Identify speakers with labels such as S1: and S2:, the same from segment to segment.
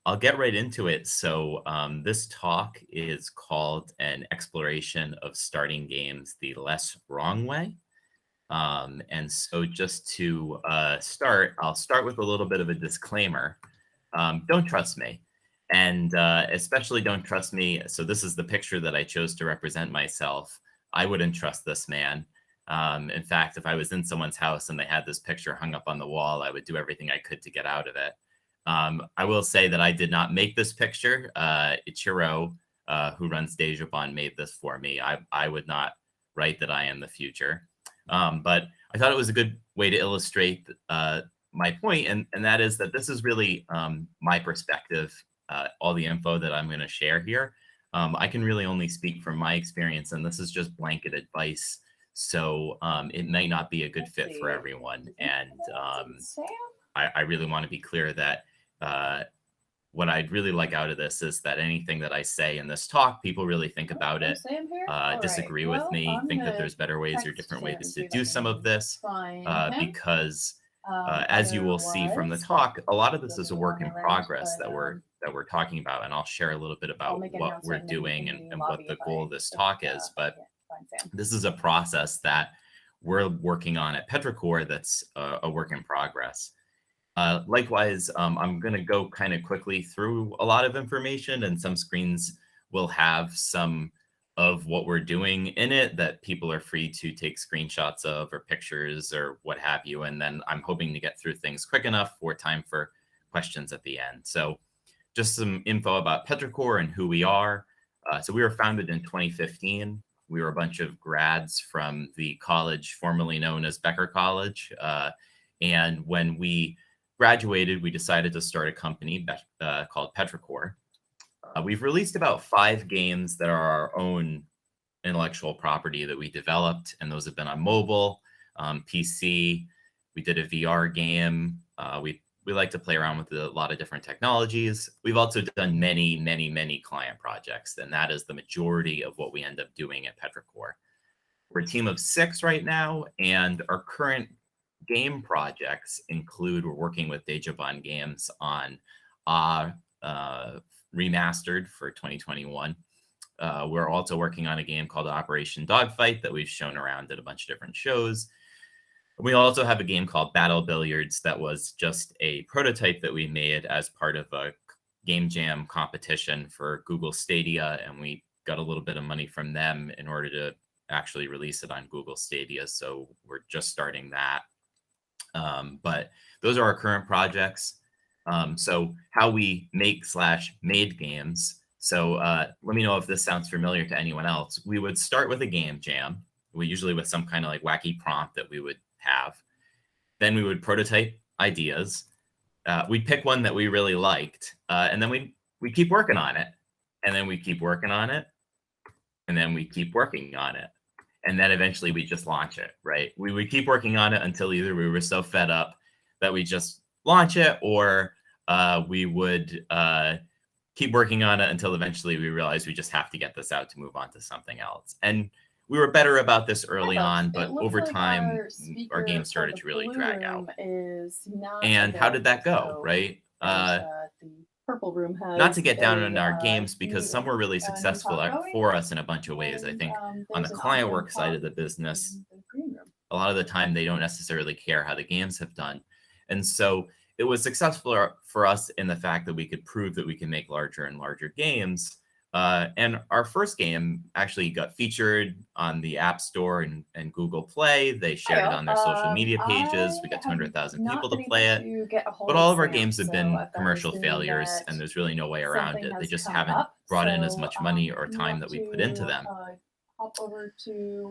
S1: I'll get right into it. So this talk is called An Exploration of Starting Games the Less Wrong Way. And so just to start, I'll start with a little bit of a disclaimer. Don't trust me. And especially don't trust me. So this is the picture that I chose to represent myself. I wouldn't trust this man. In fact, if I was in someone's house and they had this picture hung up on the wall, I would do everything I could to get out of it. I will say that I did not make this picture. Ichiro, who runs Dejobon, made this for me. I would not write that I am the future. But I thought it was a good way to illustrate my point, and that is that this is really my perspective, all the info that I'm going to share here. I can really only speak from my experience, and this is just blanket advice. So it may not be a good fit for everyone. And I really want to be clear that what I'd really like out of this is that anything that I say in this talk, people really think about it, disagree with me, think that there's better ways or different ways to do some of this, because as you will see from the talk, a lot of this is a work in progress that we're talking about, and I'll share a little bit about what we're doing and what the goal of this talk is. But this is a process that we're working on at Petracore that's a work in progress. Likewise, I'm going to go kind of quickly through a lot of information, and some screens will have some of what we're doing in it that people are free to take screenshots of or pictures or what have you. And then I'm hoping to get through things quick enough for time for questions at the end. So just some info about Petricore and who we are. So we were founded in 2015. We were a bunch of grads from the college formerly known as Becker College. And when we graduated, we decided to start a company called Petracore. We've released about 5 games that are our own intellectual property that we developed, and those have been on mobile, PC. We did a VR game. We like to play around with a lot of different technologies. We've also done many client projects, and that is the majority of what we end up doing at Petracore. We're a team of 6 right now, and our current game projects include, we're working with Dejobon Games on Remastered for 2021. We're also working on a game called Operation Dogfight that we've shown around at a bunch of different shows. We also have a game called Battle Billiards that was just a prototype that we made as part of a game jam competition for Google Stadia, and we got a little bit of money from them in order to actually release it on Google Stadia, so we're just starting that. But those are our current projects. So how we make/made games. So let me know if this sounds familiar to anyone else. We would start with a game jam. We usually with some kind of like wacky prompt that we would have. Then we would prototype ideas. We'd pick one that we really liked, and then we keep working on it, and then we keep working on it, and then we keep working on it. And then eventually we just launch it, right? We would keep working on it until either we were so fed up that we just launch it, or we would keep working on it until eventually we realized we just have to get this out to move on to something else. And we were better about this early on, but over time, our game started to really drag out. And how did that go, right?
S2: Purple room has
S1: not to get down on our games, because some were really successful for us in a bunch of ways. I think on the client work side of the business, a lot of the time they don't necessarily care how the games have done. And so it was successful for us in the fact that we could prove that we can make larger and larger games. And our first game actually got featured on the App Store and Google Play. They shared it on their social media pages. We got 200,000 people to play it. But all of our games have been commercial failures, and there's really no way around it. They just haven't brought in as much money or time that we put into them.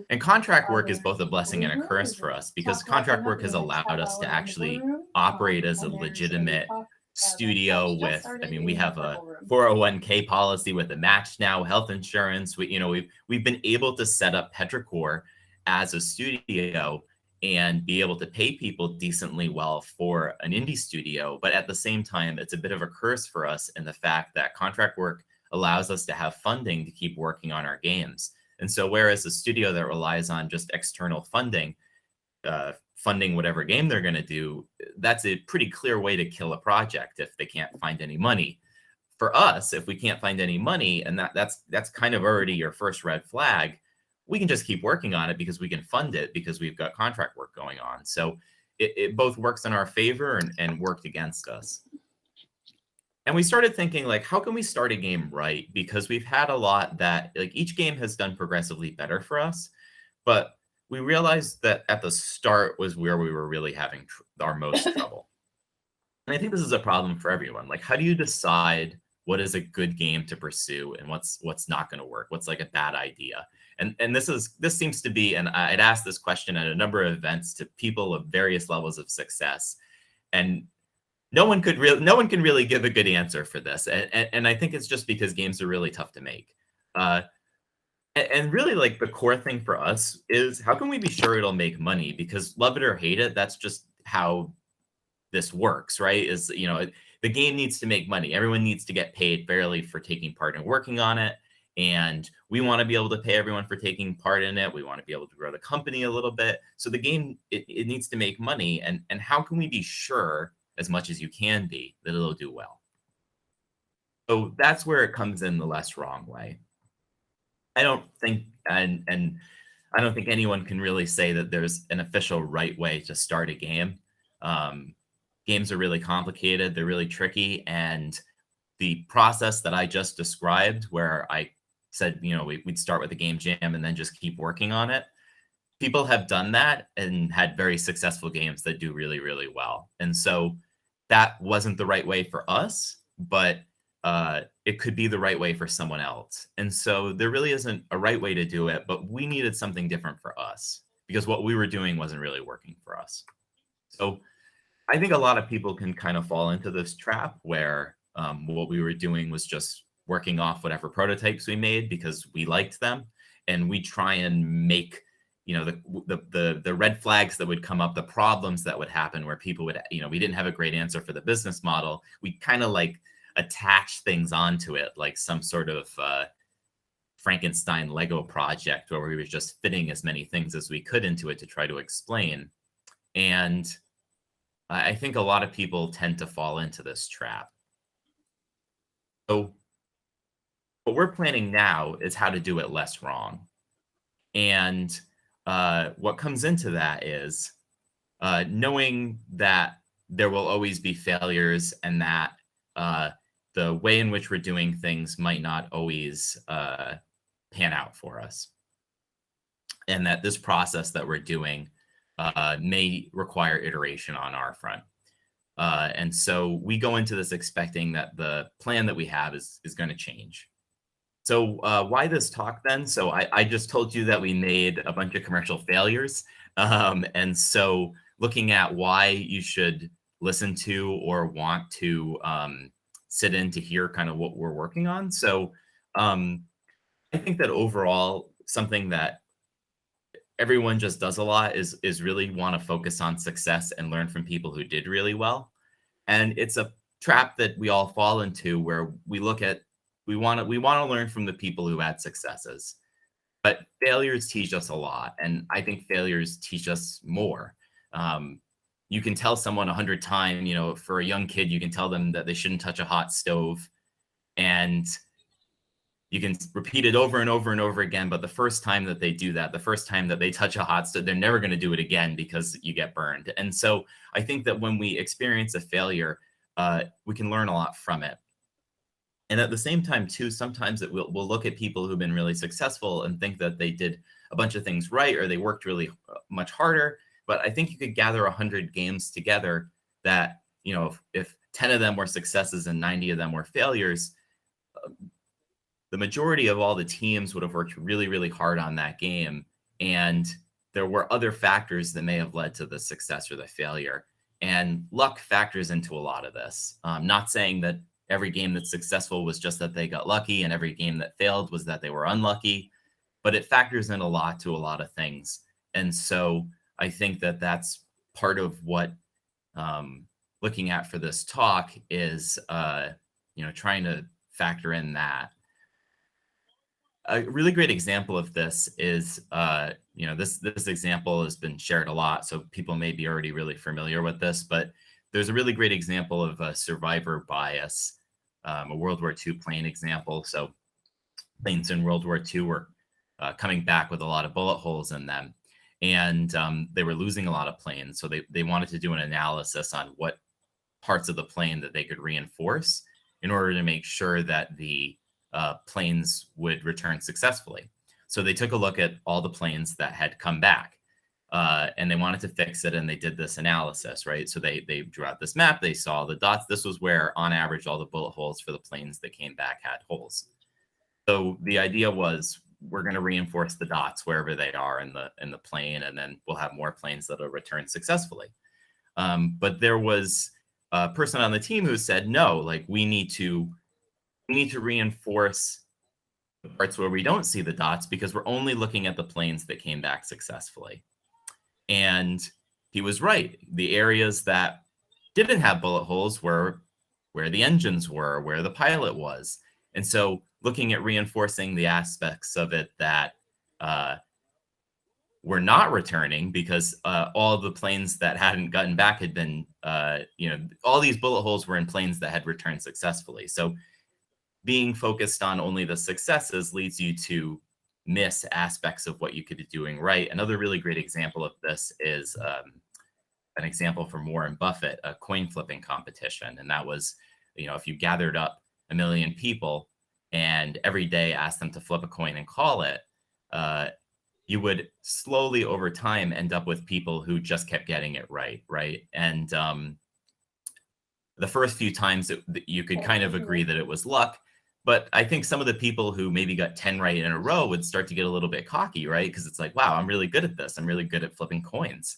S1: And contract work is both a blessing and a curse for us, because contract work has allowed us to actually operate as a legitimate studio with, I mean, we have a 401k policy with a match now, health insurance. We've been able to set up Petricore as a studio and be able to pay people decently well for an indie studio. But at the same time, it's a bit of a curse for us in the fact that contract work allows us to have funding to keep working on our games. And so whereas a studio that relies on just external funding, funding whatever game they're going to do, that's a pretty clear way to kill a project if they can't find any money. for us, if we can't find any money, and that's kind of already your first red flag, we can just keep working on it because we can fund it because we've got contract work going on. So it both works in our favor and worked against us. And we started thinking, like, how can we start a game right? Because we've had a lot that, like, each game has done progressively better for us, but we realized that at the start was where we were really having our most trouble. And I think this is a problem for everyone. Like, how do you decide what is a good game to pursue and what's not going to work? What's like a bad idea? And this seems to be, and I'd asked this question at a number of events to people of various levels of success, and no one can really give a good answer for this. And I think it's just because games are really tough to make. And really, like, the core thing for us is, how can we be sure it'll make money? Because love it or hate it, that's just how this works, right? Is, the game needs to make money. Everyone needs to get paid fairly for taking part in working on it. And we want to be able to pay everyone for taking part in it. We want to be able to grow the company a little bit. So the game, it needs to make money. And how can we be sure, as much as you can be, that it'll do well? So that's where it comes in the less wrong way. I don't think, and I don't think anyone can really say that there's an official right way to start a game. Games are really complicated. They're really tricky. And the process that I just described, where I said, we'd start with a game jam and then just keep working on it, people have done that and had very successful games that do really, really well. And so that wasn't the right way for us, but it could be the right way for someone else. And so there really isn't a right way to do it, but we needed something different for us because what we were doing wasn't really working for us. So I think a lot of people can kind of fall into this trap where what we were doing was just working off whatever prototypes we made because we liked them, and we try and make the red flags that would come up, the problems that would happen where people would, we didn't have a great answer for the business model. We kind of like attach things onto it like some sort of Frankenstein Lego project where we were just fitting as many things as we could into it to try to explain. And I think a lot of people tend to fall into this trap. So what we're planning now is how to do it less wrong. And what comes into that is knowing that there will always be failures and that the way in which we're doing things might not always pan out for us. And that this process that we're doing may require iteration on our front. And so we go into this expecting that the plan that we have is going to change. So why this talk then? So I just told you that we made a bunch of commercial failures. And so looking at why you should listen to or want to sit in to hear kind of what we're working on. So I think that overall, something that everyone just does a lot is really want to focus on success and learn from people who did really well. And it's a trap that we all fall into where we look at, we want to learn from the people who had successes, but failures teach us a lot. And I think failures teach us more. You can tell someone 100 times, for a young kid, you can tell them that they shouldn't touch a hot stove, and you can repeat it over and over and over again. But the first time that they do that, the first time that they touch a hot stove, they're never going to do it again because you get burned. And so I think that when we experience a failure, we can learn a lot from it. And at the same time, too, sometimes we'll look at people who've been really successful and think that they did a bunch of things right or they worked really much harder. But I think you could gather 100 games together that, if 10 of them were successes and 90 of them were failures, the majority of all the teams would have worked really, really hard on that game. And there were other factors that may have led to the success or the failure. And luck factors into a lot of this. Not saying that every game that's successful was just that they got lucky and every game that failed was that they were unlucky, but it factors in a lot to a lot of things. And so I think that that's part of what looking at for this talk is, trying to factor in that. A really great example of this is, this example has been shared a lot, so people may be already really familiar with this, but there's a really great example of a survivor bias a World War II plane example. So planes in World War II were coming back with a lot of bullet holes in them. And they were losing a lot of planes. So they wanted to do an analysis on what parts of the plane that they could reinforce in order to make sure that the planes would return successfully. So they took a look at all the planes that had come back and they wanted to fix it. And they did this analysis, right? So they drew out this map. They saw the dots. This was where, on average, all the bullet holes for the planes that came back had holes. So the idea was, we're going to reinforce the dots wherever they are in the plane, and then we'll have more planes that will return successfully. But there was a person on the team who said, no, like we need to reinforce the parts where we don't see the dots, because we're only looking at the planes that came back successfully. And he was right. The areas that didn't have bullet holes were where the engines were, where the pilot was. And so looking at reinforcing the aspects of it that were not returning, because all of the planes that hadn't gotten back had been, all these bullet holes were in planes that had returned successfully. So being focused on only the successes leads you to miss aspects of what you could be doing right. Another really great example of this is an example from Warren Buffett, a coin flipping competition. And that was, if you gathered up 1 million people and every day asked them to flip a coin and call it, you would slowly over time end up with people who just kept getting it right. And the first few times you could kind of agree that it was luck. But I think some of the people who maybe got 10 right in a row would start to get a little bit cocky, right? Because it's like, wow, I'm really good at this. I'm really good at flipping coins.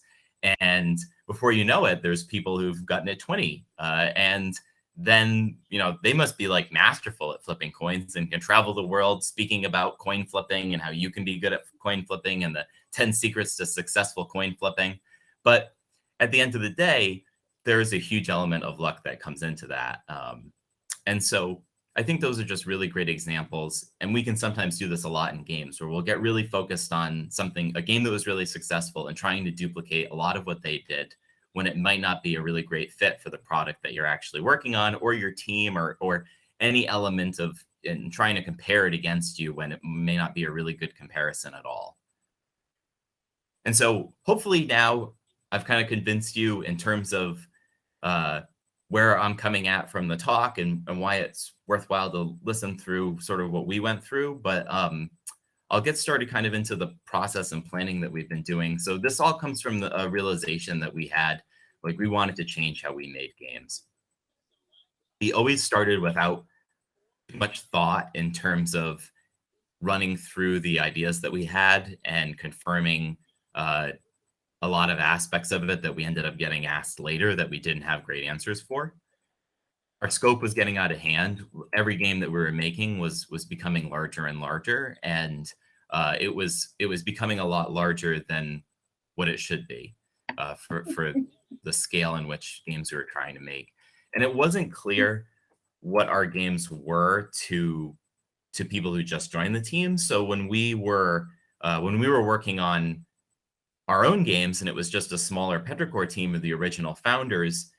S1: And before you know it, there's people who've gotten it 20. And then, they must be like masterful at flipping coins and can travel the world speaking about coin flipping and how you can be good at coin flipping and the 10 secrets to successful coin flipping. But at the end of the day, there is a huge element of luck that comes into that. And so I think those are just really great examples. And we can sometimes do this a lot in games where we'll get really focused on a game that was really successful and trying to duplicate a lot of what they did, when it might not be a really great fit for the product that you're actually working on, or your team, or any element of in trying to compare it against you, when it may not be a really good comparison at all. And so hopefully now I've kind of convinced you in terms of where I'm coming at from the talk and why it's worthwhile to listen through sort of what we went through. But I'll get started kind of into the process and planning that we've been doing. So this all comes from the realization that we had, like we wanted to change how we made games. We always started without much thought in terms of running through the ideas that we had and confirming a lot of aspects of it that we ended up getting asked later that we didn't have great answers for. Our scope was getting out of hand. Every game that we were making was becoming larger and larger, and it was becoming a lot larger than what it should be for the scale in which games we were trying to make. And it wasn't clear what our games were to people who just joined the team. So when we were working on our own games, and it was just a smaller Petricore team of the original founders,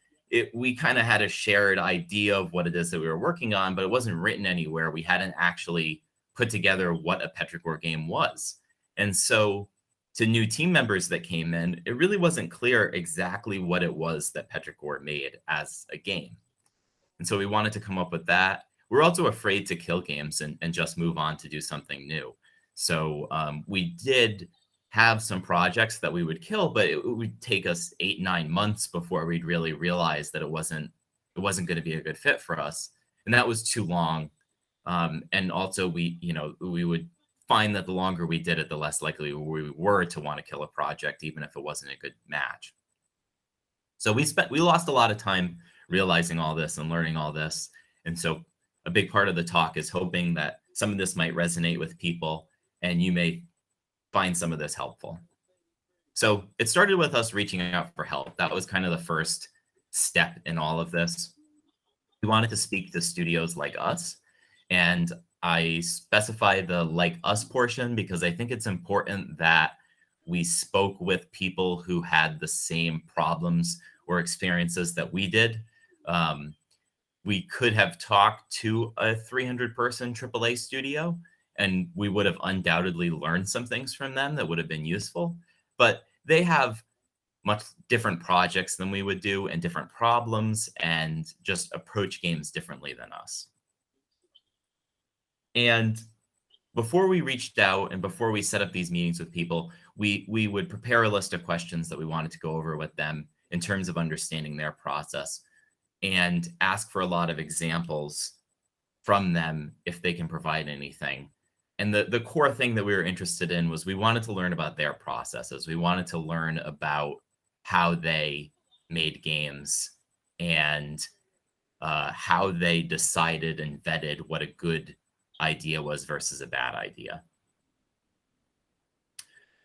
S1: we kind of had a shared idea of what it is that we were working on, but it wasn't written anywhere. We hadn't actually put together what a Petricore game was. And so to new team members that came in, it really wasn't clear exactly what it was that Petricore made as a game. And so we wanted to come up with that. We're also afraid to kill games and just move on to do something new. So we did have some projects that we would kill, but it would take us 8-9 months before we'd really realize that it wasn't going to be a good fit for us. And that was too long. And also we would find that the longer we did it, the less likely we were to want to kill a project, even if it wasn't a good match. So we lost a lot of time realizing all this and learning all this. And so a big part of the talk is hoping that some of this might resonate with people and you may find some of this helpful. So it started with us reaching out for help. That was kind of the first step in all of this. We wanted to speak to studios like us. And I specify the like us portion because I think it's important that we spoke with people who had the same problems or experiences that we did. we could have talked to a 300-person AAA studio, and we would have undoubtedly learned some things from them that would have been useful. But they have much different projects than we would do and different problems and just approach games differently than us. And before we reached out and before we set up these meetings with people, we would prepare a list of questions that we wanted to go over with them in terms of understanding their process and ask for a lot of examples from them if they can provide anything. And the core thing that we were interested in was we wanted to learn about their processes. We wanted to learn about how they made games and how they decided and vetted what a good idea was versus a bad idea.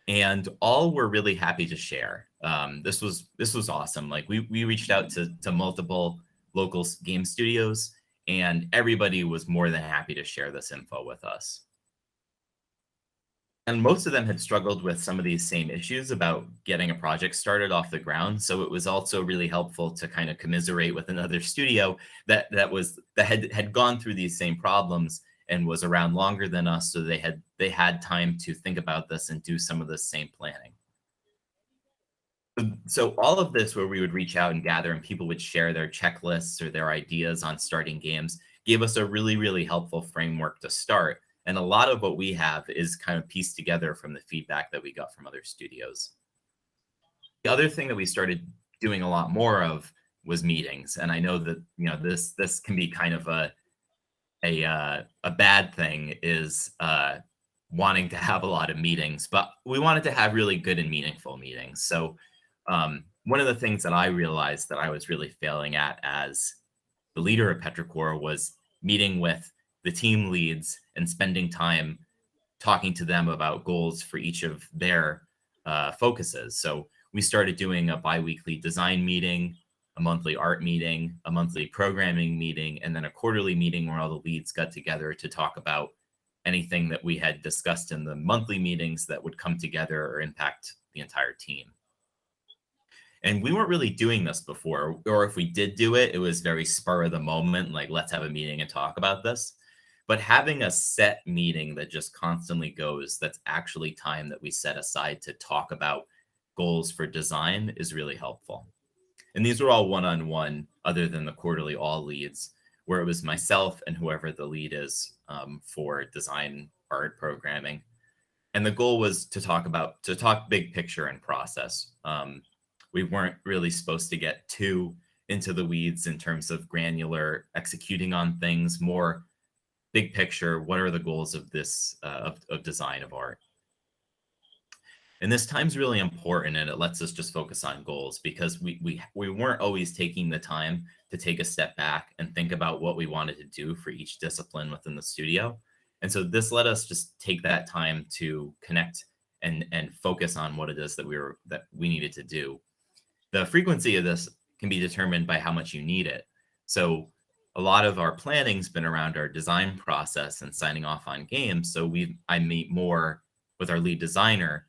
S1: And all were really happy to share. This was awesome. Like we reached out to multiple local game studios, and everybody was more than happy to share this info with us. And most of them had struggled with some of these same issues about getting a project started off the ground. So it was also really helpful to kind of commiserate with another studio that had gone through these same problems and was around longer than us. So they had time to think about this and do some of the same planning. So all of this, where we would reach out and gather and people would share their checklists or their ideas on starting games, gave us a really, really helpful framework to start. And a lot of what we have is kind of pieced together from the feedback that we got from other studios. The other thing that we started doing a lot more of was meetings. And I know that, you know, this can be kind of a bad thing, is wanting to have a lot of meetings, but we wanted to have really good and meaningful meetings. So one of the things that I realized that I was really failing at as the leader of Petracore was meeting with the team leads and spending time talking to them about goals for each of their focuses. So we started doing a bi-weekly design meeting, a monthly art meeting, a monthly programming meeting, and then a quarterly meeting where all the leads got together to talk about anything that we had discussed in the monthly meetings that would come together or impact the entire team. And we weren't really doing this before, or if we did do it, it was very spur of the moment, like, let's have a meeting and talk about this. But having a set meeting that just constantly goes, that's actually time that we set aside to talk about goals for design, is really helpful. And these were all one-on-one, other than the quarterly all leads, where it was myself and whoever the lead is for design, art, programming. And the goal was to talk big picture and process. We weren't really supposed to get too into the weeds in terms of granular executing on things, more big picture. What are the goals of this, of design of art? And this time's really important, and it lets us just focus on goals, because we weren't always taking the time to take a step back and think about what we wanted to do for each discipline within the studio. And so this let us just take that time to connect and focus on what it is that we needed to do. The frequency of this can be determined by how much you need it. So a lot of our planning's been around our design process and signing off on games. So I meet more with our lead designer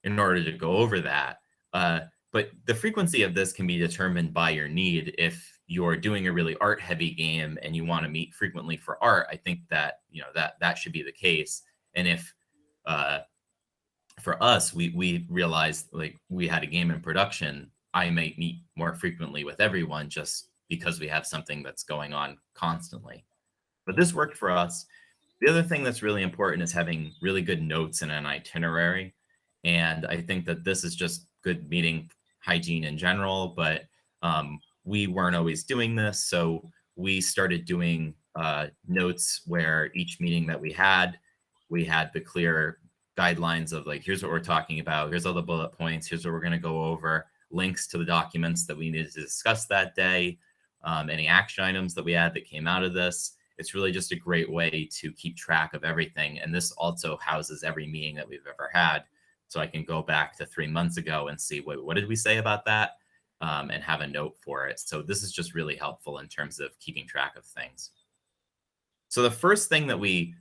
S1: in order to go over that. But the frequency of this can be determined by your need. If you're doing a really art heavy game and you want to meet frequently for art, I think that, you know, that should be the case. And if for us, we realized, like, we had a game in production, I might meet more frequently with everyone just because we have something that's going on constantly. But this worked for us. The other thing that's really important is having really good notes and an itinerary. And I think that this is just good meeting hygiene in general, but we weren't always doing this. So we started doing notes where each meeting that we had the clear guidelines of, like, here's what we're talking about, here's all the bullet points, here's what we're going to go over, links to the documents that we needed to discuss that day, any action items that we had that came out of this. It's really just a great way to keep track of everything. And this also houses every meeting that we've ever had. So I can go back to 3 months ago and see, wait, what did we say about that? And have a note for it. So this is just really helpful in terms of keeping track of things. So the first thing that we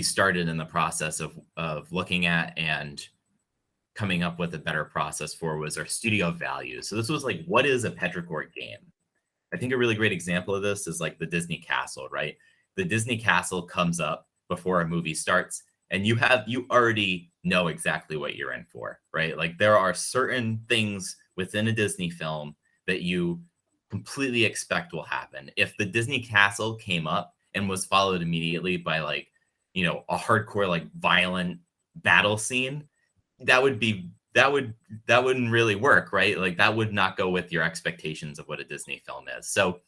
S1: started in the process of looking at and coming up with a better process for was our studio values. So this was like, what is a Petricore game? I think a really great example of this is like the Disney Castle, right? The Disney Castle comes up before a movie starts, and you already know exactly what you're in for, right? Like there are certain things within a Disney film that you completely expect will happen. If the Disney Castle came up and was followed immediately by like, a hardcore like violent battle scene, that wouldn't really work, right? Like that would not go with your expectations of what a Disney film is. So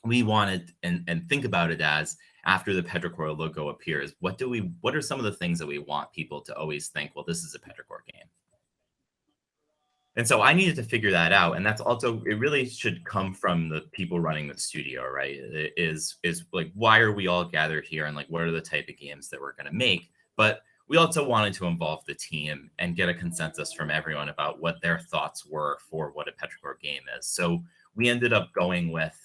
S1: we wanted and think about it as after the Petricore logo appears, what are some of the things that we want people to always think, well, this is a Petricore game. And so I needed to figure that out. And that's also, it really should come from the people running the studio, right? It is like, why are we all gathered here? And like, what are the type of games that we're going to make? But we also wanted to involve the team and get a consensus from everyone about what their thoughts were for what a Petricore game is. So we ended up going with,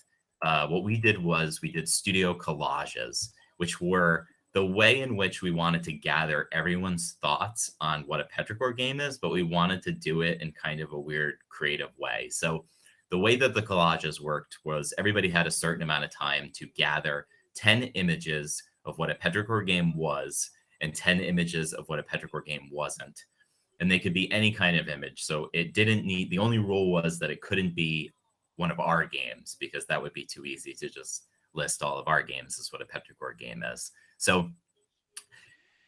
S1: what we did was we did studio collages, which were the way in which we wanted to gather everyone's thoughts on what a Petricore game is, but we wanted to do it in kind of a weird creative way. So the way that the collages worked was everybody had a certain amount of time to gather 10 images of what a Petricore game was and 10 images of what a Petricore game wasn't. And they could be any kind of image. So it didn't need, the only rule was that it couldn't be one of our games, because that would be too easy to just list all of our games as what a Petricore game is. So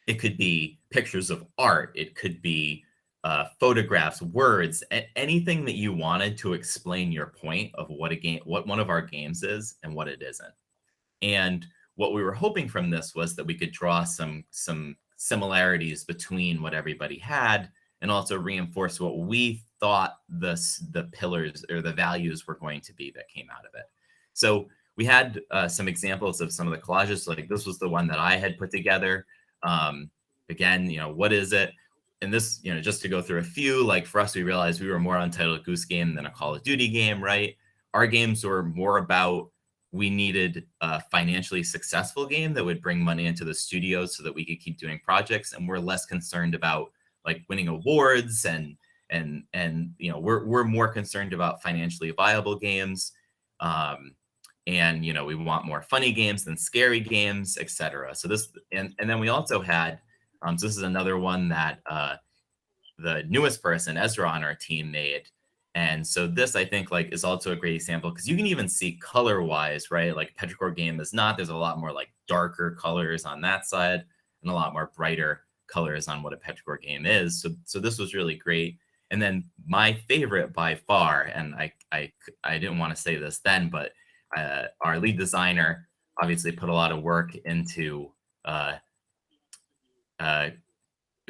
S1: it could be pictures of art. It could be photographs, words, anything that you wanted to explain your point of what one of our games is and what it isn't. And what we were hoping from this was that we could draw some similarities between what everybody had and also reinforce what we thought the pillars or the values were going to be that came out of it. So we had some examples of some of the collages. So like this was the one that I had put together. Again, what is it? And this, just to go through a few, like for us, we realized we were more Untitled Goose Game than a Call of Duty game, right? Our games were more about, we needed a financially successful game that would bring money into the studio so that we could keep doing projects. And we're less concerned about like winning awards and we're more concerned about financially viable games. And we want more funny games than scary games, etc. So this, and then we also had, so this is another one that the newest person, Ezra, on our team made. And so this, I think, like, is also a great example because you can even see color-wise, right? Like Petricore game is not. There's a lot more like darker colors on that side and a lot more brighter colors on what a Petricore game is. So this was really great. And then my favorite by far, and I didn't want to say this then, but our lead designer obviously put a lot of work into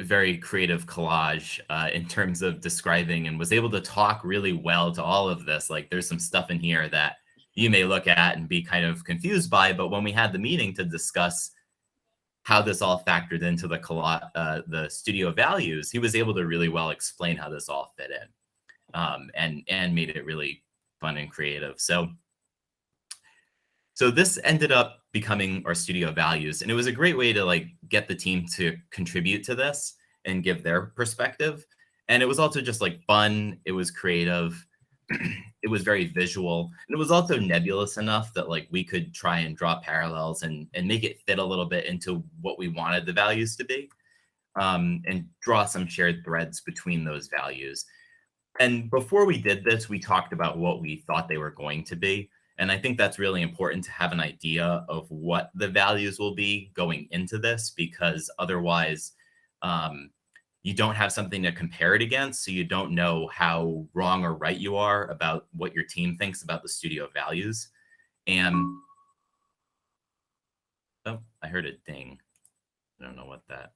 S1: very creative collage in terms of describing, and was able to talk really well to all of this. Like there's some stuff in here that you may look at and be kind of confused by, but when we had the meeting to discuss how this all factored into the studio values, he was able to really well explain how this all fit in, and made it really fun and creative. So this ended up becoming our studio values, and it was a great way to like get the team to contribute to this and give their perspective. And it was also just like fun. It was creative. It was very visual, and it was also nebulous enough that like we could try and draw parallels and make it fit a little bit into what we wanted the values to be, and draw some shared threads between those values. And before we did this, we talked about what we thought they were going to be. And I think that's really important to have an idea of what the values will be going into this, because otherwise you don't have something to compare it against. So you don't know how wrong or right you are about what your team thinks about the studio values. And oh, I heard a ding. I don't know what that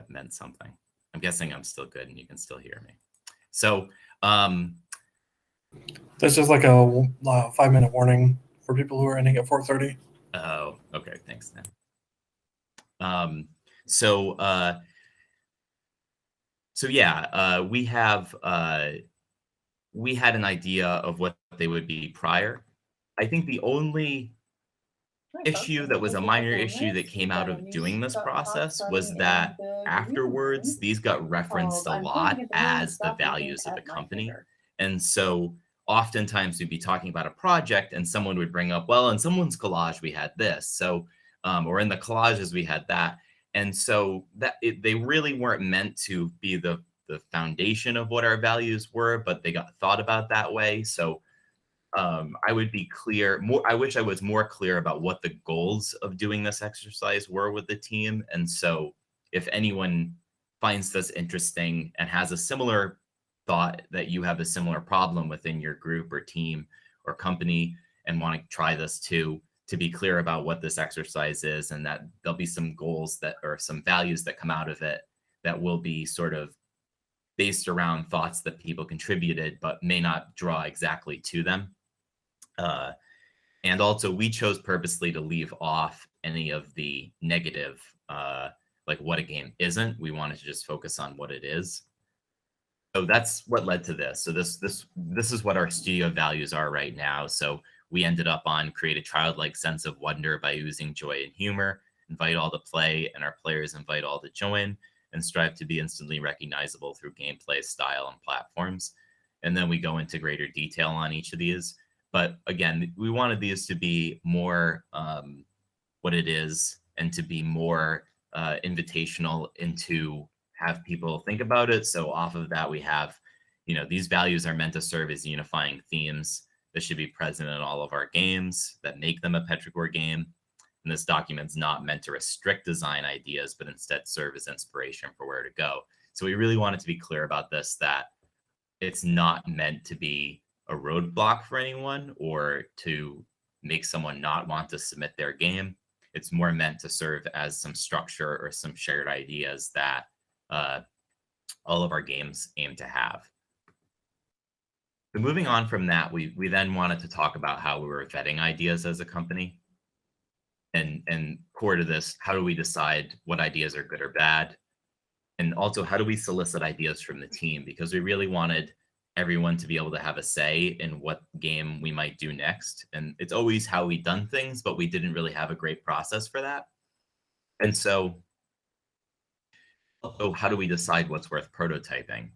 S1: meant something. I'm guessing I'm still good and you can still hear me. So
S3: this is like a 5-minute warning for people who are ending at 4:30.
S1: Oh, okay. Thanks, Dan. So yeah, we had an idea of what they would be prior. I think the only issue that was a minor issue that came out of doing this process was that afterwards, these got referenced a lot as the values of the company. And so oftentimes we'd be talking about a project and someone would bring up, well, in someone's collage, we had this. So, or in the collages, we had that. And so they really weren't meant to be the foundation of what our values were, but they got thought about that way. So I would be clear more. I wish I was more clear about what the goals of doing this exercise were with the team. And so if anyone finds this interesting and has a similar thought that you have a similar problem within your group or team or company and want to try this too, to be clear about what this exercise is, and that there'll be some goals that or some values that come out of it that will be sort of based around thoughts that people contributed, but may not draw exactly to them. And also we chose purposely to leave off any of the negative, like what a game isn't. We wanted to just focus on what it is. So that's what led to this. So this is what our studio values are right now. So we ended up on create a childlike sense of wonder by using joy and humor, invite all to play, and our players invite all to join, and strive to be instantly recognizable through gameplay, style, and platforms. And then we go into greater detail on each of these. But again, we wanted these to be more what it is and to be more invitational and to have people think about it. So off of that, we have, these values are meant to serve as unifying themes that should be present in all of our games that make them a Petricore game. And this document's not meant to restrict design ideas, but instead serve as inspiration for where to go. So we really wanted to be clear about this, that it's not meant to be a roadblock for anyone or to make someone not want to submit their game. It's more meant to serve as some structure or some shared ideas that all of our games aim to have. So moving on from that, we then wanted to talk about how we were vetting ideas as a company. And core to this, how do we decide what ideas are good or bad? And also, how do we solicit ideas from the team? Because we really wanted everyone to be able to have a say in what game we might do next. And it's always how we've done things, but we didn't really have a great process for that. And so also, how do we decide what's worth prototyping?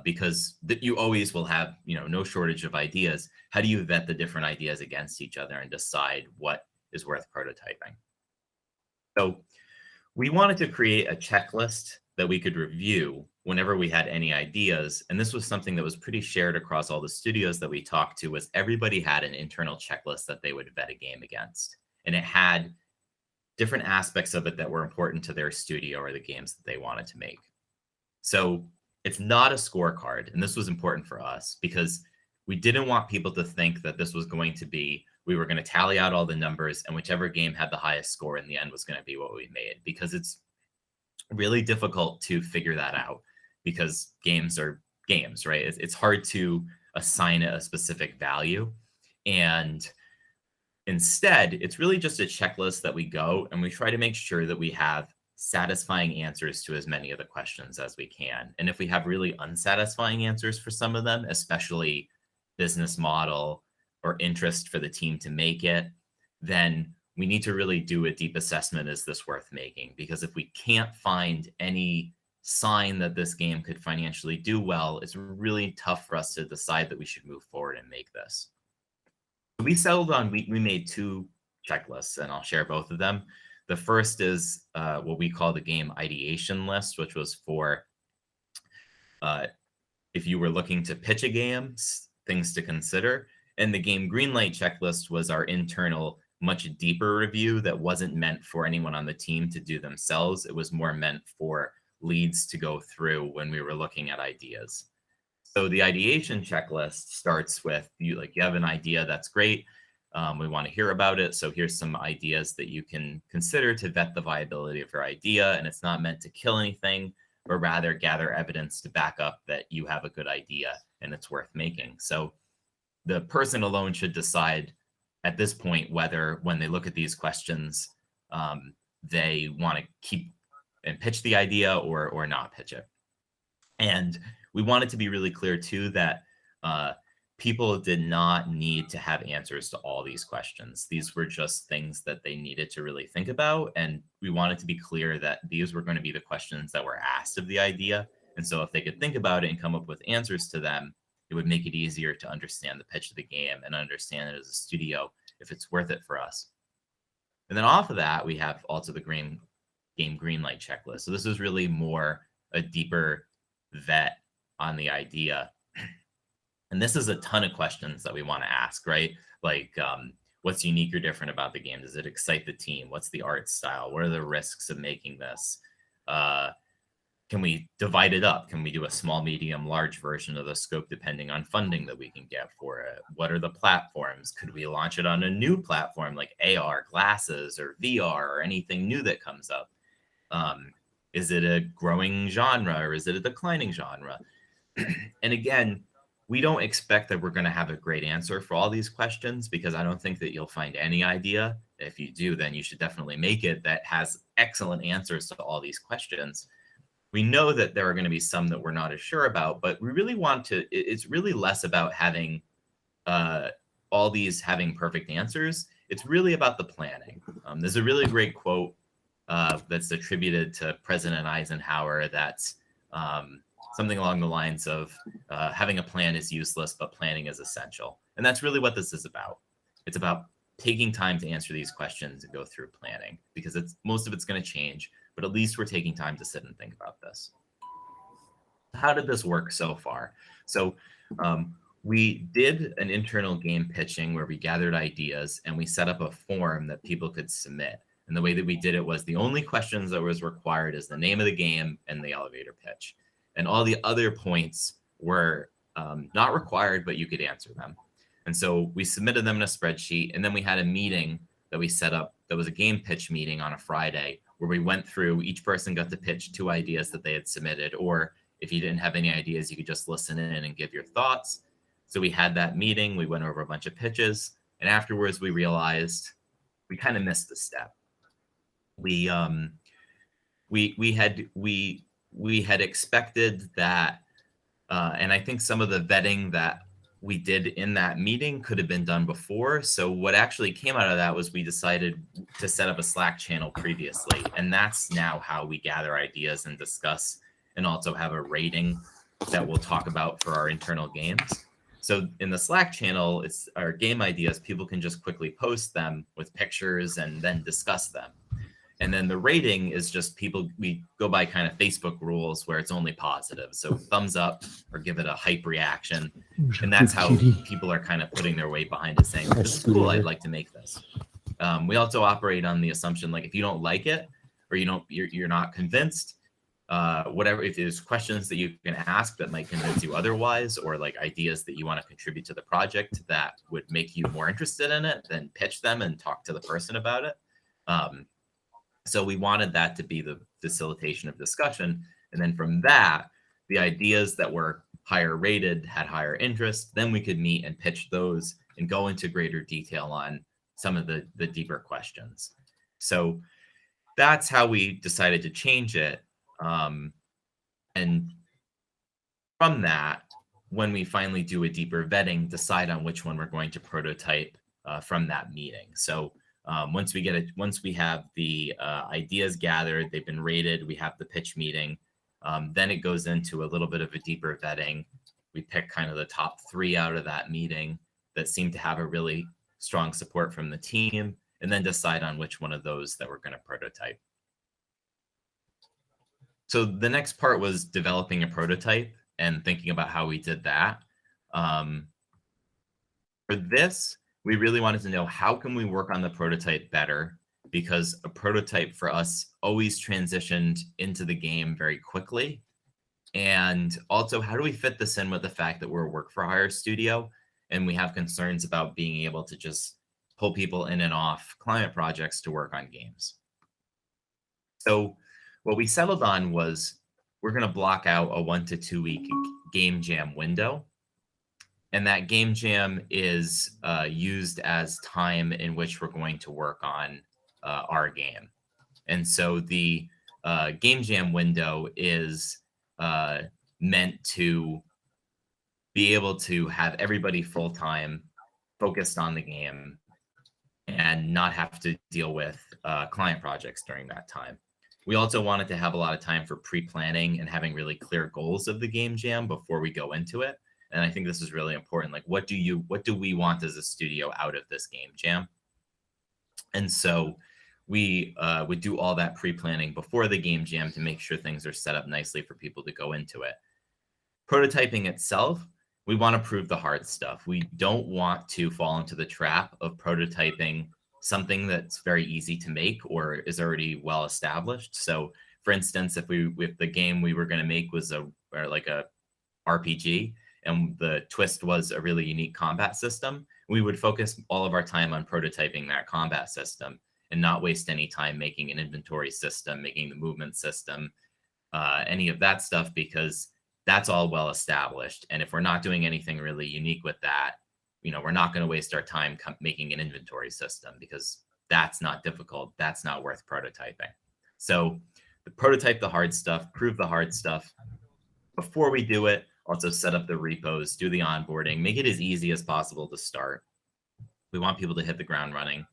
S1: Because you always will have, no shortage of ideas. How do you vet the different ideas against each other and decide what is worth prototyping? So we wanted to create a checklist that we could review whenever we had any ideas. And this was something that was pretty shared across all the studios that we talked to, was everybody had an internal checklist that they would vet a game against. And it had different aspects of it that were important to their studio or the games that they wanted to make. So it's not a scorecard. And this was important for us because we didn't want people to think that this was going to be, we were going to tally out all the numbers and whichever game had the highest score in the end was going to be what we made, because it's really difficult to figure that out because games are games, right? It's hard to assign it a specific value. And instead, it's really just a checklist that we go and we try to make sure that we have satisfying answers to as many of the questions as we can. And if we have really unsatisfying answers for some of them, especially business model or interest for the team to make it, then we need to really do a deep assessment. Is this worth making? Because if we can't find any sign that this game could financially do well, it's really tough for us to decide that we should move forward and make this. We settled on, we made two checklists, and I'll share both of them. The first is what we call the game ideation list, which was for if you were looking to pitch a game, things to consider. And the game greenlight checklist was our internal, much deeper review that wasn't meant for anyone on the team to do themselves. It was more meant for leads to go through when we were looking at ideas. So the ideation checklist starts with you have an idea, that's great. We want to hear about it. So here's some ideas that you can consider to vet the viability of your idea. And it's not meant to kill anything, but rather gather evidence to back up that you have a good idea and it's worth making. So the person alone should decide at this point whether, when they look at these questions, they want to keep and pitch the idea or not pitch it. And we wanted to be really clear too that people did not need to have answers to all these questions. These were just things that they needed to really think about. And we wanted to be clear that these were going to be the questions that were asked of the idea. And so if they could think about it and come up with answers to them, It would make it easier to understand the pitch of the game and understand it as a studio if it's worth it for us. And then off of that, we have also the game greenlight checklist. So this is really more a deeper vet on the idea. And this is a ton of questions that we want to ask, right? Like, what's unique or different about the game? Does it excite the team? What's the art style? What are the risks of making this? Can we divide it up? Can we do a small, medium, large version of the scope depending on funding that we can get for it? What are the platforms? Could we launch it on a new platform like AR, glasses, or VR, or anything new that comes up? Is it a growing genre or is it a declining genre? And again, we don't expect that we're going to have a great answer for all these questions, because I don't think that you'll find any idea. If you do, then you should definitely make it that has excellent answers to all these questions. We know that there are going to be some that we're not as sure about, but we really want to, it's really less about having all these having perfect answers. It's really about the planning. There's a really great quote that's attributed to President Eisenhower that's something along the lines of having a plan is useless, but planning is essential. And that's really what this is about. It's about taking time to answer these questions and go through planning, because most of it's going to change, but at least we're taking time to sit and think about this. How did this work so far? So we did an internal game pitching where we gathered ideas and we set up a form that people could submit. And the way that we did it was the only questions that was required is the name of the game and the elevator pitch. And all the other points were not required, but you could answer them. And so we submitted them in a spreadsheet, and then we had a meeting that we set up that was a game pitch meeting on a Friday, where we went through, each person got to pitch 2 ideas that they had submitted, or if you didn't have any ideas, you could just listen in and give your thoughts. So we had that meeting, we went over a bunch of pitches, and afterwards we realized we kind of missed a step. We had expected that, and I think some of the vetting that we did in that meeting could have been done before. So what actually came out of that was we decided to set up a Slack channel previously. And that's now how we gather ideas and discuss, and also have a rating that we'll talk about for our internal games. So in the Slack channel, it's our game ideas. People can just quickly post them with pictures and then discuss them. And then the rating is just we go by kind of Facebook rules where it's only positive. So thumbs up or give it a hype reaction. And that's how people are kind of putting their weight behind it, saying, this is cool, I'd like to make this. We also operate on the assumption, like, if you don't like it or you're not convinced, whatever, if there's questions that you can ask that might convince you otherwise, or like ideas that you want to contribute to the project that would make you more interested in it, then pitch them and talk to the person about it. So we wanted that to be the facilitation of discussion. And then from that, the ideas that were higher rated had higher interest. Then we could meet and pitch those and go into greater detail on some of the deeper questions. So that's how we decided to change it. And from that, when we finally do a deeper vetting, decide on which one we're going to prototype from that meeting. So once we have the ideas gathered, they've been rated, we have the pitch meeting, then it goes into a little bit of a deeper vetting. We pick kind of the top 3 out of that meeting that seem to have a really strong support from the team, and then decide on which one of those that we're going to prototype. So the next part was developing a prototype and thinking about how we did that. For this, we really wanted to know, how can we work on the prototype better? Because a prototype for us always transitioned into the game very quickly. And also, how do we fit this in with the fact that we're a work-for-hire studio and we have concerns about being able to just pull people in and off client projects to work on games? So what we settled on was we're going to block out a 1 to 2 week game jam window. And that game jam is used as time in which we're going to work on our game. And so the game jam window is meant to be able to have everybody full-time focused on the game and not have to deal with client projects during that time. We also wanted to have a lot of time for pre-planning and having really clear goals of the game jam before we go into it. And I think this is really important. Like, what do we want as a studio out of this game jam? And so we would do all that pre-planning before the game jam to make sure things are set up nicely for people to go into it. Prototyping itself, we want to prove the hard stuff. We don't want to fall into the trap of prototyping something that's very easy to make or is already well established. So for instance, if the game we were going to make was like a RPG and the twist was a really unique combat system, we would focus all of our time on prototyping that combat system and not waste any time making an inventory system, making the movement system, any of that stuff, because that's all well established. And if we're not doing anything really unique with that, we're not going to waste our time making an inventory system, because that's not difficult. That's not worth prototyping. So prototype the hard stuff, prove the hard stuff before we do it. Also set up the repos, do the onboarding, make it as easy as possible to start. We want people to hit the ground running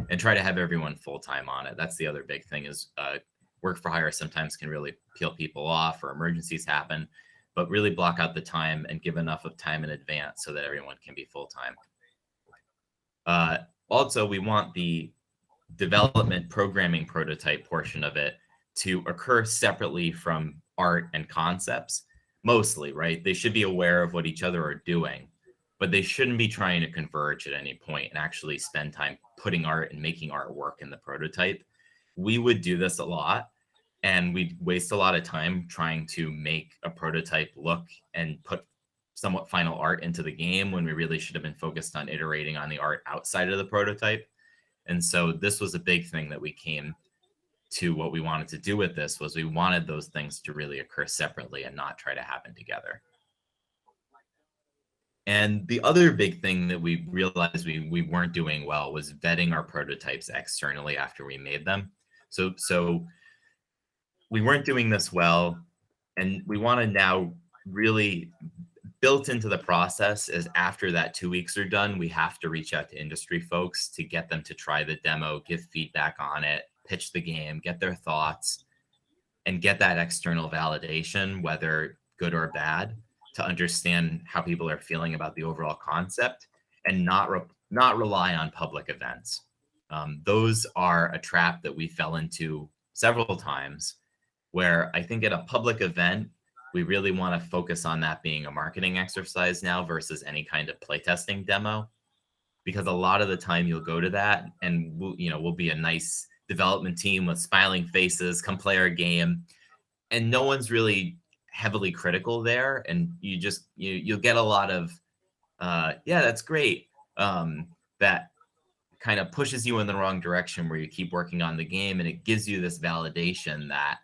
S1: and try to have everyone full-time on it. That's the other big thing is work for hire sometimes can really peel people off or emergencies happen, but really block out the time and give enough of time in advance so that everyone can be full-time. Also, we want the development programming prototype portion of it to occur separately from art and concepts, mostly, right? They should be aware of what each other are doing, but they shouldn't be trying to converge at any point and actually spend time putting art and making art work in the prototype. We would do this a lot, and we'd waste a lot of time trying to make a prototype look and put somewhat final art into the game when we really should have been focused on iterating on the art outside of the prototype. And so this was a big thing that we came to what we wanted to do with this, was we wanted those things to really occur separately and not try to happen together. And the other big thing that we realized we weren't doing well was vetting our prototypes externally after we made them. So we weren't doing this well, and we want to now really built into the process is after that 2 weeks are done, we have to reach out to industry folks to get them to try the demo, give feedback on it, pitch the game, get their thoughts, and get that external validation, whether good or bad, to understand how people are feeling about the overall concept, and not rely on public events. Those are a trap that we fell into several times, where I think at a public event, we really want to focus on that being a marketing exercise now versus any kind of playtesting demo, because a lot of the time you'll go to that and we'll be a nice development team with smiling faces, come play our game, and no one's really heavily critical there, and you'll get a lot of yeah, that's great, that kind of pushes you in the wrong direction, where you keep working on the game and it gives you this validation that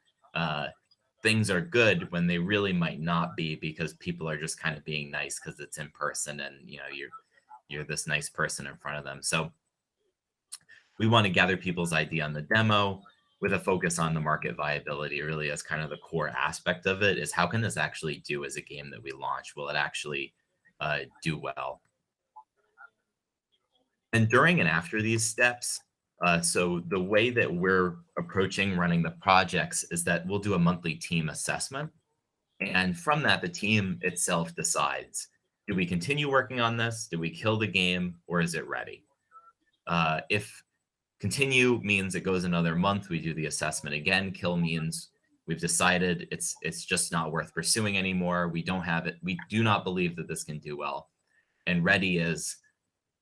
S1: things are good when they really might not be, because people are just kind of being nice because it's in person and you're this nice person in front of them. So we want to gather people's idea on the demo with a focus on the market viability, really, as kind of the core aspect of it, is how can this actually do as a game that we launch? Will it actually do well? And during and after these steps, so the way that we're approaching running the projects is that we'll do a monthly team assessment. And from that, the team itself decides, do we continue working on this? Do we kill the game, or is it ready? If continue means it goes another month, we do the assessment again. Kill means we've decided it's just not worth pursuing anymore. We don't have it. We do not believe that this can do well. And ready is,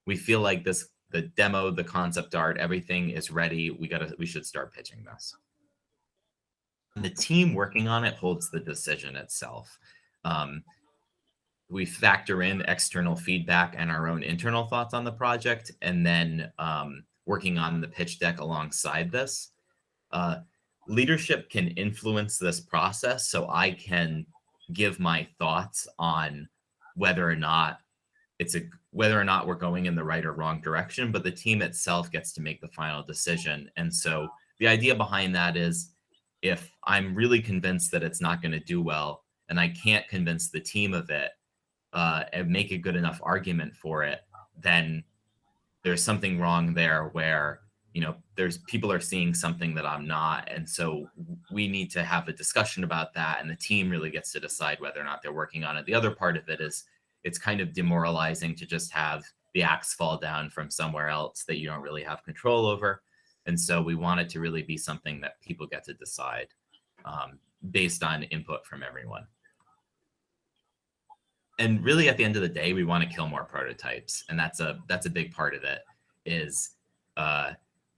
S1: we feel like this, the demo, the concept art, everything is ready. We should start pitching this. And the team working on it holds the decision itself. We factor in external feedback and our own internal thoughts on the project, and then working on the pitch deck alongside this. Leadership can influence this process, so I can give my thoughts on whether or not we're going in the right or wrong direction, but the team itself gets to make the final decision. And so the idea behind that is, if I'm really convinced that it's not going to do well, and I can't convince the team of it and make a good enough argument for it, then there's something wrong there, where there's people are seeing something that I'm not. And so we need to have a discussion about that, and the team really gets to decide whether or not they're working on it. The other part of it is, it's kind of demoralizing to just have the axe fall down from somewhere else that you don't really have control over. And so we want it to really be something that people get to decide based on input from everyone. And really, at the end of the day, we want to kill more prototypes, and that's a big part of it. Is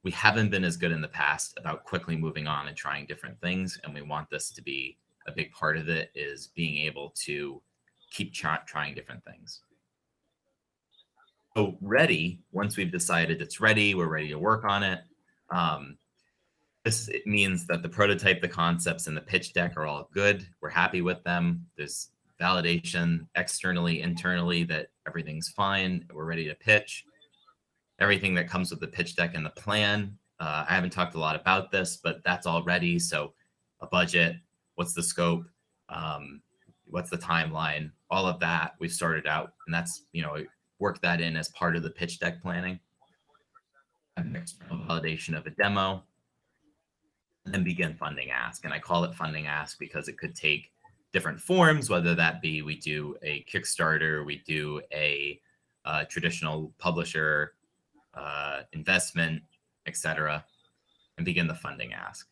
S1: we haven't been as good in the past about quickly moving on and trying different things, and we want this to be a big part of it. Is being able to keep trying different things. So ready, once we've decided it's ready, we're ready to work on it. This means that the prototype, the concepts, and the pitch deck are all good. We're happy with them. There's validation externally, internally, that everything's fine. We're ready to pitch. Everything that comes with the pitch deck and the plan. I haven't talked a lot about this, but that's all ready. So a budget, what's the scope, what's the timeline, all of that we've sorted out. And that's, work that in as part of the pitch deck planning. An external validation of a demo. And then begin funding ask. And I call it funding ask because it could take different forms, whether that be we do a Kickstarter, we do a traditional publisher investment, etc., and begin the funding ask.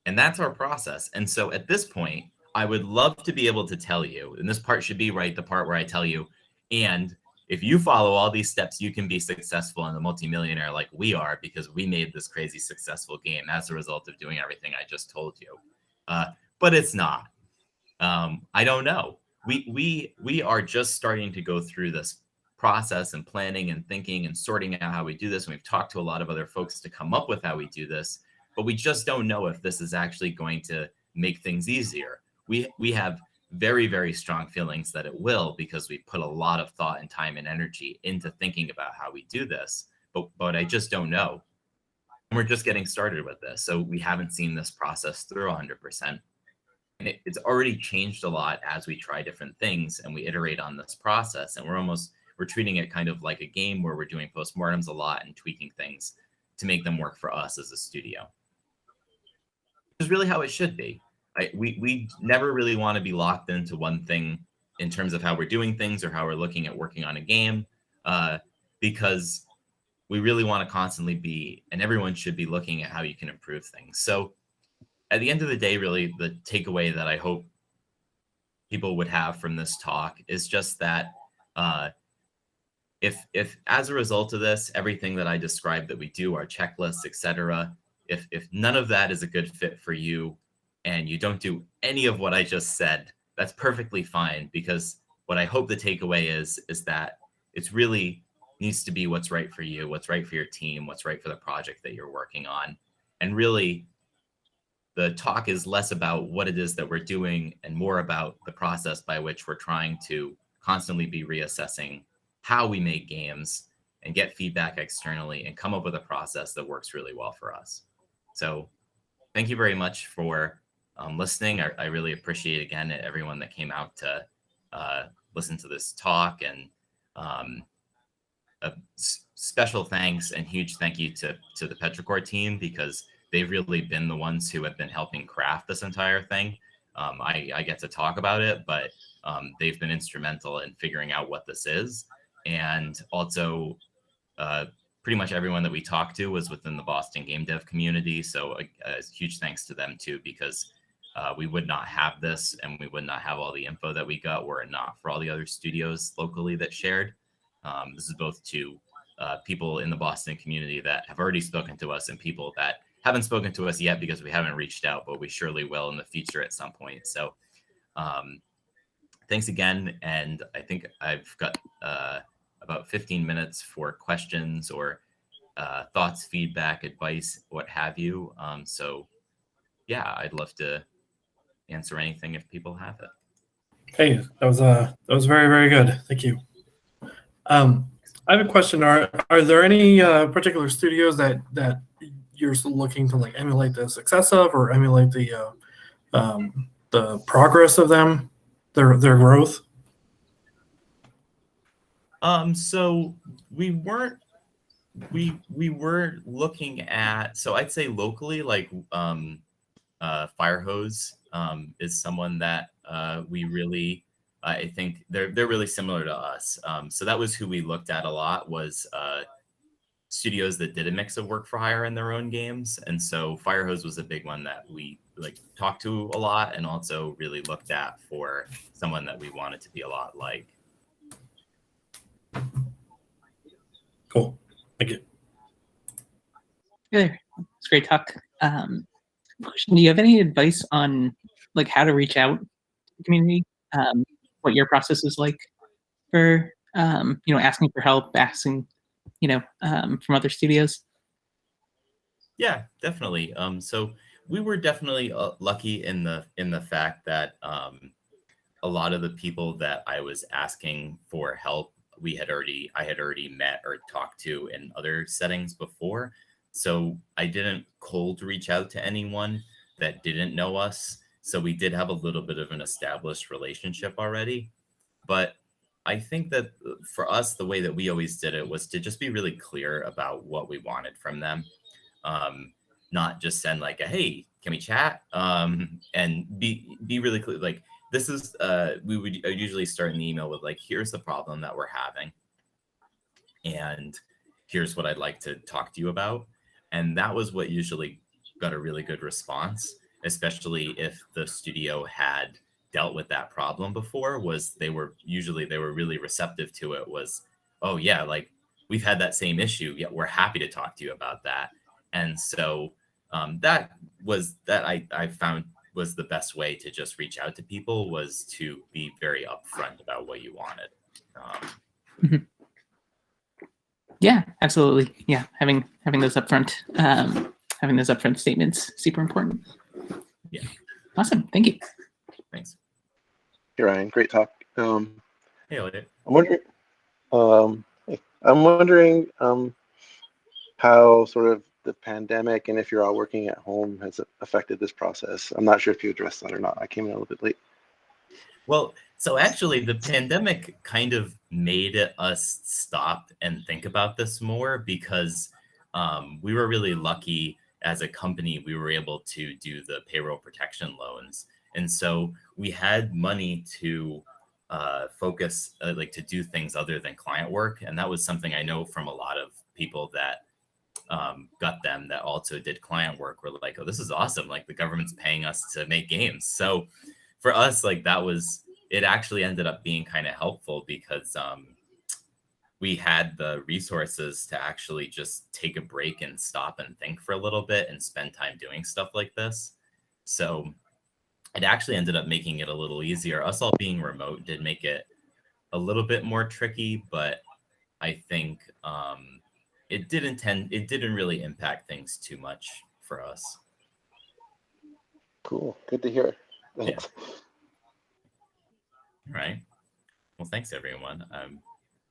S1: And that's our process. And so at this point, I would love to be able to tell you, and this part should be the part where I tell you, and if you follow all these steps, you can be successful in the multimillionaire like we are, because we made this crazy successful game as a result of doing everything I just told you. But it's not. I don't know. We are just starting to go through this process and planning and thinking and sorting out how we do this. And we've talked to a lot of other folks to come up with how we do this, but we just don't know if this is actually going to make things easier. We have very, very strong feelings that it will, because we put a lot of thought and time and energy into thinking about how we do this, but I just don't know. And we're just getting started with this. So we haven't seen this process through 100%. And it's already changed a lot as we try different things and we iterate on this process. And we're treating it kind of like a game where we're doing postmortems a lot and tweaking things to make them work for us as a studio. Which is really how it should be. We never really want to be locked into one thing in terms of how we're doing things or how we're looking at working on a game, because we really want to constantly be, and everyone should be looking at how you can improve things. So at the end of the day, really, the takeaway that I hope people would have from this talk is just that if as a result of this, everything that I described that we do, our checklists, etc., if none of that is a good fit for you and you don't do any of what I just said, that's perfectly fine, because what I hope the takeaway is that it's really needs to be what's right for you, what's right for your team, what's right for the project that you're working on. And really, the talk is less about what it is that we're doing and more about the process by which we're trying to constantly be reassessing how we make games and get feedback externally and come up with a process that works really well for us. So thank you very much for listening. I really appreciate, again, everyone that came out to listen to this talk, and a special thanks and huge thank you to the Petracore team, because they've really been the ones who have been helping craft this entire thing. I get to talk about it, but they've been instrumental in figuring out what this is. And also, pretty much everyone that we talked to was within the Boston game dev community. So a huge thanks to them too, because we would not have this and we would not have all the info that we got were it not for all the other studios locally that shared. This is both to people in the Boston community that have already spoken to us and people that haven't spoken to us yet because we haven't reached out, but we surely will in the future at some point. So thanks again. And I think I've got about 15 minutes for questions or thoughts, feedback, advice, what have you. So yeah, I'd love to answer anything if people have it.
S3: Hey, that was very, very good. Thank you. I have a question. Are there any particular studios that you're still looking to like emulate the success of, or emulate the progress of them, their growth?
S1: So we were looking at, so I'd say locally, like Firehose is someone that we really I think they're really similar to us. So that was who we looked at a lot, was studios that did a mix of work for hire in their own games. And so Firehose was a big one that we like talked to a lot, and also really looked at for someone that we wanted to be a lot like.
S3: Cool. Thank you.
S4: Hey there. It's great talk. Question, do you have any advice on like how to reach out to the community? What your process is like for asking for help, asking from other studios?
S1: Yeah, definitely. So we were definitely lucky in the fact that a lot of the people that I was asking for help, I had already met or talked to in other settings before. So I didn't cold reach out to anyone that didn't know us. So we did have a little bit of an established relationship already. But I think that for us, the way that we always did it was to just be really clear about what we wanted from them. Not just send like a, hey, can we chat? And be really clear. Like, this is, we would usually start an email with like, here's the problem that we're having, and here's what I'd like to talk to you about. And that was what usually got a really good response, especially if the studio had dealt with that problem before. Was they were really receptive to it. Was, oh yeah, like we've had that same issue, yet we're happy to talk to you about that. And so that I found was the best way to just reach out to people, was to be very upfront about what you wanted.
S4: Mm-hmm. Yeah, absolutely. Yeah, having those upfront statements, super important.
S1: Yeah.
S4: Awesome. Thank you.
S1: Thanks.
S5: Hey Ryan, great talk.
S1: Hey, Elliot.
S5: I'm wondering how sort of the pandemic, and if you're all working at home, has affected this process. I'm not sure if you addressed that or not. I came in a little bit late.
S1: Well, so actually the pandemic kind of made us stop and think about this more, because we were really lucky as a company. We were able to do the payroll protection loans. And so we had money to focus, like to do things other than client work. And that was something I know from a lot of people that got them that also did client work. Were like, oh, this is awesome. Like the government's paying us to make games. So for us, like it actually ended up being kind of helpful, because we had the resources to actually just take a break and stop and think for a little bit and spend time doing stuff like this. So it actually ended up making it a little easier. Us all being remote did make it a little bit more tricky, but I think it didn't really impact things too much for us.
S5: Cool. Good to hear. Thanks.
S1: Yeah. Right. Well, thanks everyone.